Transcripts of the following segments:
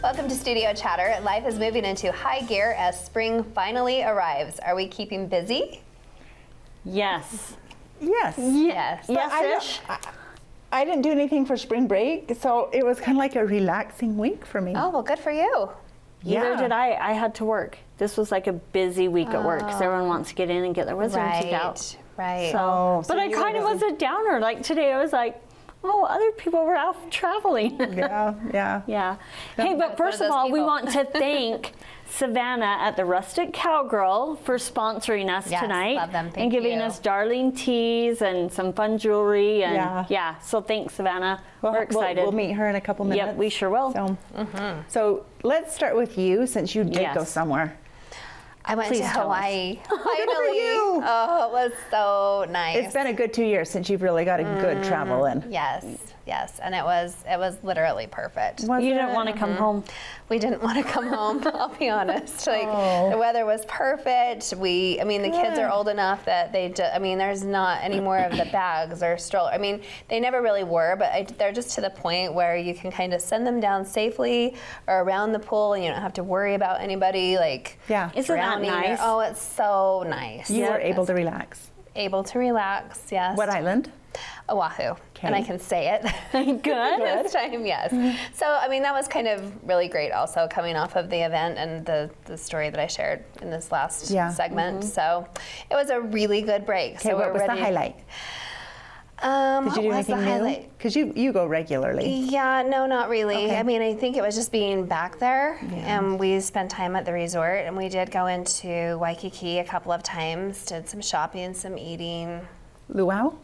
Welcome to Studio Chatter. Life is moving into high gear as spring finally arrives. Are we keeping busy? Yes. Yes. Yes. Yes-ish. I didn't do anything for spring break, so it was kind of like a relaxing week for me. Oh, well, good for you. Neither did I. I had to work. This was like a busy week at work because everyone wants to get in and get their wisdom teeth out. Right. So but I kind of was a downer. Like today, I was like, oh, other people were out traveling. Yeah. Hey, but first of all, we want to thank Savannah at the Rustic Cowgirl for sponsoring us tonight. Love them. Thank and giving you. us darling teas and some fun jewelry. And so thanks, Savannah. We're excited. We'll meet her in a couple minutes. Yep, we sure will. So let's start with you, since you did go somewhere. I went to Hawaii. Finally. you. Oh, it was so nice. It's been a good 2 years since you've really got a good travel in. Yes, and it was literally perfect. Was you it? didn't want to come home. We didn't want to come home, I'll be honest. Like the weather was perfect. The kids are old enough that there's not any more of the bags or stroller. They never really were, but they're just to the point where you can kind of send them down safely or around the pool, and you don't have to worry about anybody Isn't that nice? Oh, it's so nice. You were able to relax. Able to relax, yes. What island? Oahu, and I can say it. Good. This time, yes. So, that was kind of really great also coming off of the event and the story that I shared in this last segment. So it was a really good break. Okay, so what was the highlight? Did you do anything new? Because you go regularly. Yeah, no, not really. Okay. I think it was just being back there, and we spent time at the resort, and we did go into Waikiki a couple of times, did some shopping, some eating. Luau?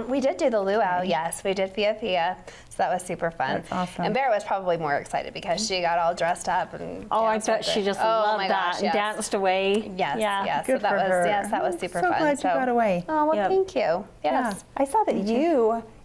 We did do the luau, yes. We did Fia, so that was super fun. That's awesome. And Bear was probably more excited because she got all dressed up and I bet she just loved that and danced away. Yes. Good so that for her. that was super fun. So glad you got away. Oh, well, thank you. Yes. Yeah. I saw that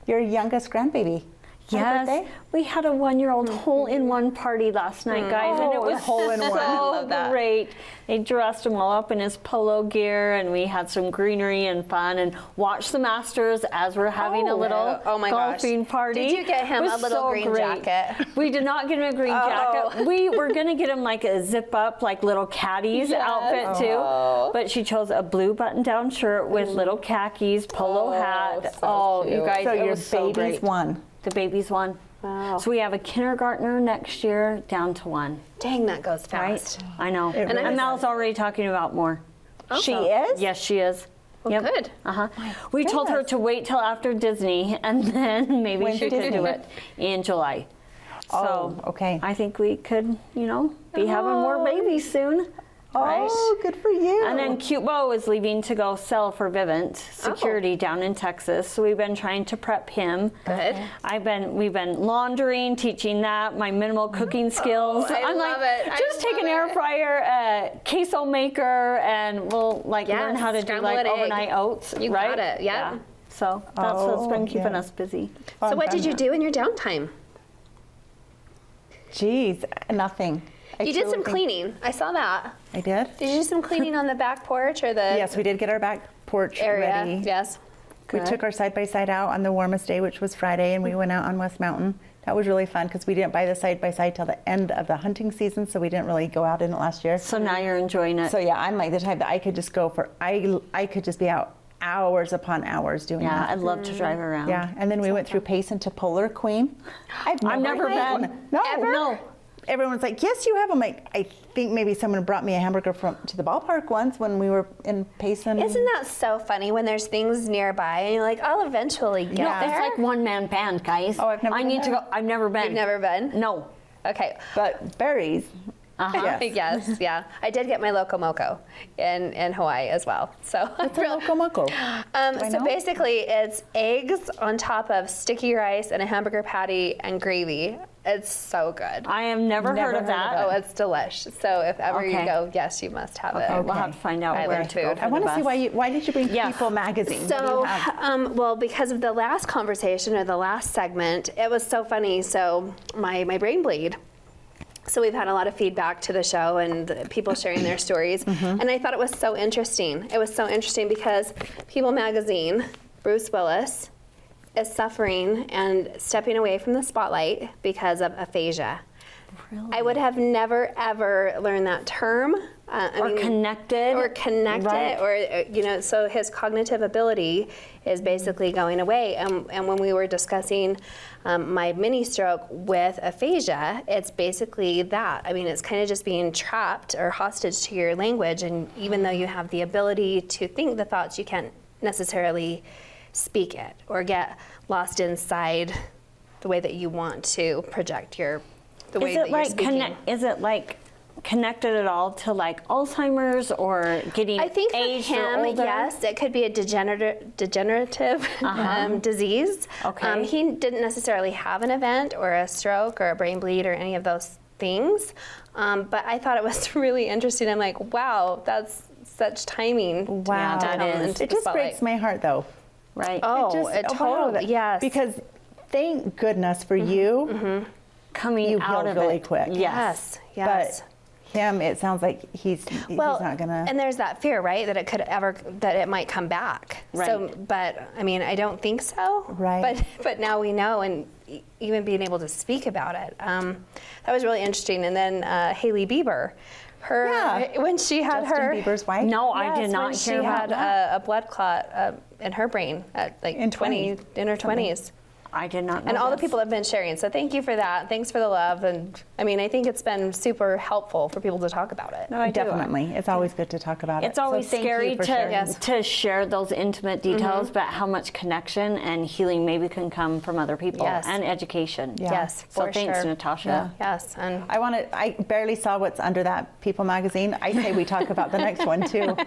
your youngest grandbaby. Yes, birthday? we had a 1-year-old hole-in-one party last night, guys, and it was hole-in-one. so great. They dressed him all up in his polo gear, and we had some greenery and fun, and watched the Masters as we're having a little golfing party. Did you get him a little green jacket? We did not get him a green jacket. We were going to get him like a zip-up, like little caddies outfit too, but she chose a blue button-down shirt with little khakis, polo hat. So you guys, So it your was so baby's great. won. The baby's one. Wow. So we have a kindergartner next year down to 1. Dang, that goes fast. Right? I know. It really And Mal's already talking about more. She is? Yes, she is. Well, good. We told her to wait till after Disney, and then maybe When's she could do Disney? it in July. So okay. I think we could, be having more babies soon. Right? Oh, good for you. And then Cute Bo is leaving to go sell for Vivint Security down in Texas. So we've been trying to prep him. Good. We've been laundering, teaching that, my minimal cooking skills. I love it. Just take an air fryer, queso maker, and we'll learn how to do overnight oats. You right? got it. Yeah. So that's what's been keeping us busy. So what did you do in your downtime? Jeez, nothing. You did some cleaning. I saw that. I did? Did you do some cleaning on the back porch or the Yes, we did get our back porch area? ready. Yes. We took our side-by-side out on the warmest day, which was Friday, and we went out on West Mountain. That was really fun because we didn't buy the side-by-side till the end of the hunting season, so we didn't really go out in it last year. So now you're enjoying it. So yeah, I'm like the type that I could just go for, I could just be out hours upon hours doing that. I'd love to drive around. Yeah, and then we went through Payson to Polar Queen. I've never been. No. Ever? No. Everyone's like, yes, you have. I'm like, I think maybe someone brought me a hamburger to the ballpark once when we were in Payson. Isn't that so funny when there's things nearby and you're like, I'll eventually get No, there? it's like one-man band, guys. Oh, I've never I been need to there. go. I've never been. You've never been? No. Okay. But berries. Yes, yeah. I did get my Loco Moco in Hawaii as well. So What's a loco moco? so basically it's eggs on top of sticky rice and a hamburger patty and gravy. It's so good. I have never heard of that. Oh, it's delish. So if ever you Okay. go, yes, you must have it. We'll have to find out I where love to go food. for I want the to see best. why did you bring Yeah. People magazine? What do So, you have? well, because of the last conversation or the last segment, it was so funny. So my brain bleed. So we've had a lot of feedback to the show and the people sharing their stories. And I thought it was so interesting. It was so interesting because People Magazine, Bruce Willis, is suffering and stepping away from the spotlight because of aphasia. Really? I would have never ever learned that term. Connected. Or connected, Right. or, so his cognitive ability is basically going away. And when we were discussing my mini stroke with aphasia, it's basically that. I mean, it's kind of just being trapped or hostage to your language. And even though you have the ability to think the thoughts, you can't necessarily speak it or get lost inside the way that you want to project the way that you're speaking. Is it like connected at all to like Alzheimer's or getting I think for aged or him, older? yes, it could be a degenerative disease. Okay. He didn't necessarily have an event or a stroke or a brain bleed or any of those things, but I thought it was really interesting. I'm like, wow, that's such timing. Wow, to that come is. into It the just spotlight. breaks my heart, though. Right. Oh, it totally, yes. Because thank goodness for you, Coming you out healed of really it. quick. Yes, yes. But him, it sounds like he's not gonna. And there's that fear, right, that it might come back. Right. So, but I mean, I don't think so. Right. But now we know, and even being able to speak about it, that was really interesting. And then Hailey Bieber, when she had Justin her Bieber's wife. No, I did not when hear she about had that. a blood clot in her brain at like In 20 in her 20s. I did not know And all the this. people have been sharing. So thank you for that. Thanks for the love. And I mean, I think it's been super helpful for people to talk about it. No, I do. Definitely, it's always good to talk about it. It's always So thank you scary for sharing. Yes. to share those intimate details, but how much connection and healing maybe can come from other people Yes. and education. Yeah. Yes, So for thanks, sure. Natasha. Yes, and I barely saw what's under that People magazine. I say we talk about the next one too.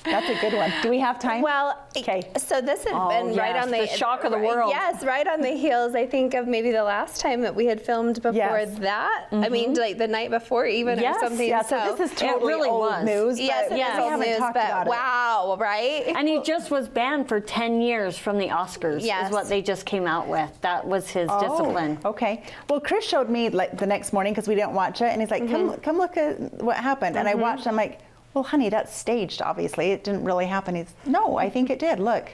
That's a good one. Do we have time? well, Okay. so this had Oh, been right yes, on the shock of the world. Yes, right on the heels. I think of maybe the last time that we had filmed before Yes. that. I mean, like the night before, even Yes, or something. Yeah, so this is totally really old was. news. Yes, but it yes, is we old haven't news, talked but about it. wow, right? And he just was banned for 10 years from the Oscars, Yes. is what they just came out with. That was his discipline. Okay. Well, Chris showed me like the next morning because we didn't watch it, and he's like, "Come look at what happened." And I watched. I'm like, "Well, honey, that's staged. Obviously, it didn't really happen." He's, "No, I think it did. Look."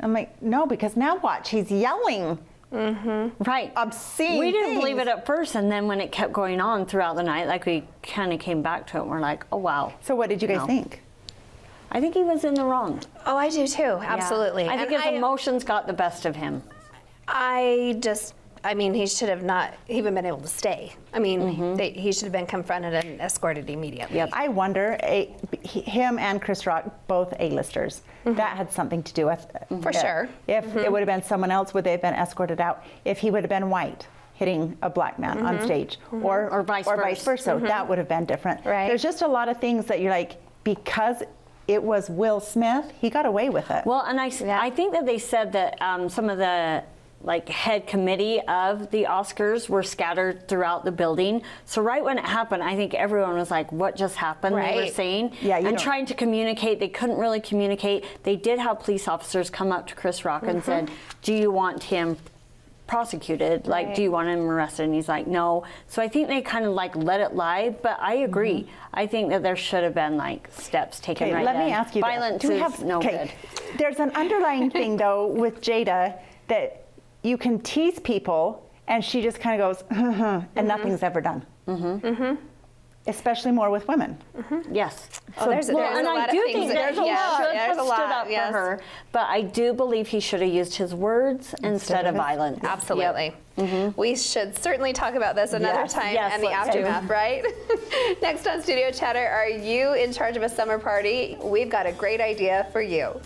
I'm like, "No, because now watch. He's yelling." Right. Obscene We didn't things. believe it at first, and then when it kept going on throughout the night, like we kind of came back to it, and we're like, oh, wow. So, what did you guys No. think? I think he was in the wrong. Oh, I do too. Absolutely. Yeah. I think And his emotions got the best of him. I mean, he should have not even been able to stay. I mean, he should have been confronted and escorted immediately. Yep. I wonder, him and Chris Rock, both A-listers, that had something to do with it. For sure. If it would have been someone else, would they have been escorted out? If he would have been white, hitting a black man on stage, or vice versa, that would have been different. Right. There's just a lot of things that you're like, because it was Will Smith, he got away with it. Well, and I think that they said that some of the head committee of the Oscars were scattered throughout the building. So right when it happened, I think everyone was like, what just happened? They were Right. saying. Yeah, you and don't- trying to communicate. They couldn't really communicate. They did have police officers come up to Chris Rock and said, do you want him prosecuted? Like, Right. do you want him arrested? And he's like, no. So I think they kind of let it lie, but I agree. I think that there should have been steps taken Okay, right let me then. ask you this. Violence Do we is have, no okay, good. There's an underlying thing though with Jada that you can tease people and she just kind of goes, and nothing's ever done. Especially more with women. Yes. Oh, there's a and lot I of do things think that- that he yeah, should there's have a lot, stood up yes. for her, but I do believe he should have used his words instead of of his- violence. Absolutely. We should certainly talk about this another Yes. time Yes, and the let's do. aftermath, right? Next on Studio Chatter, are you in charge of a summer party? We've got a great idea for you.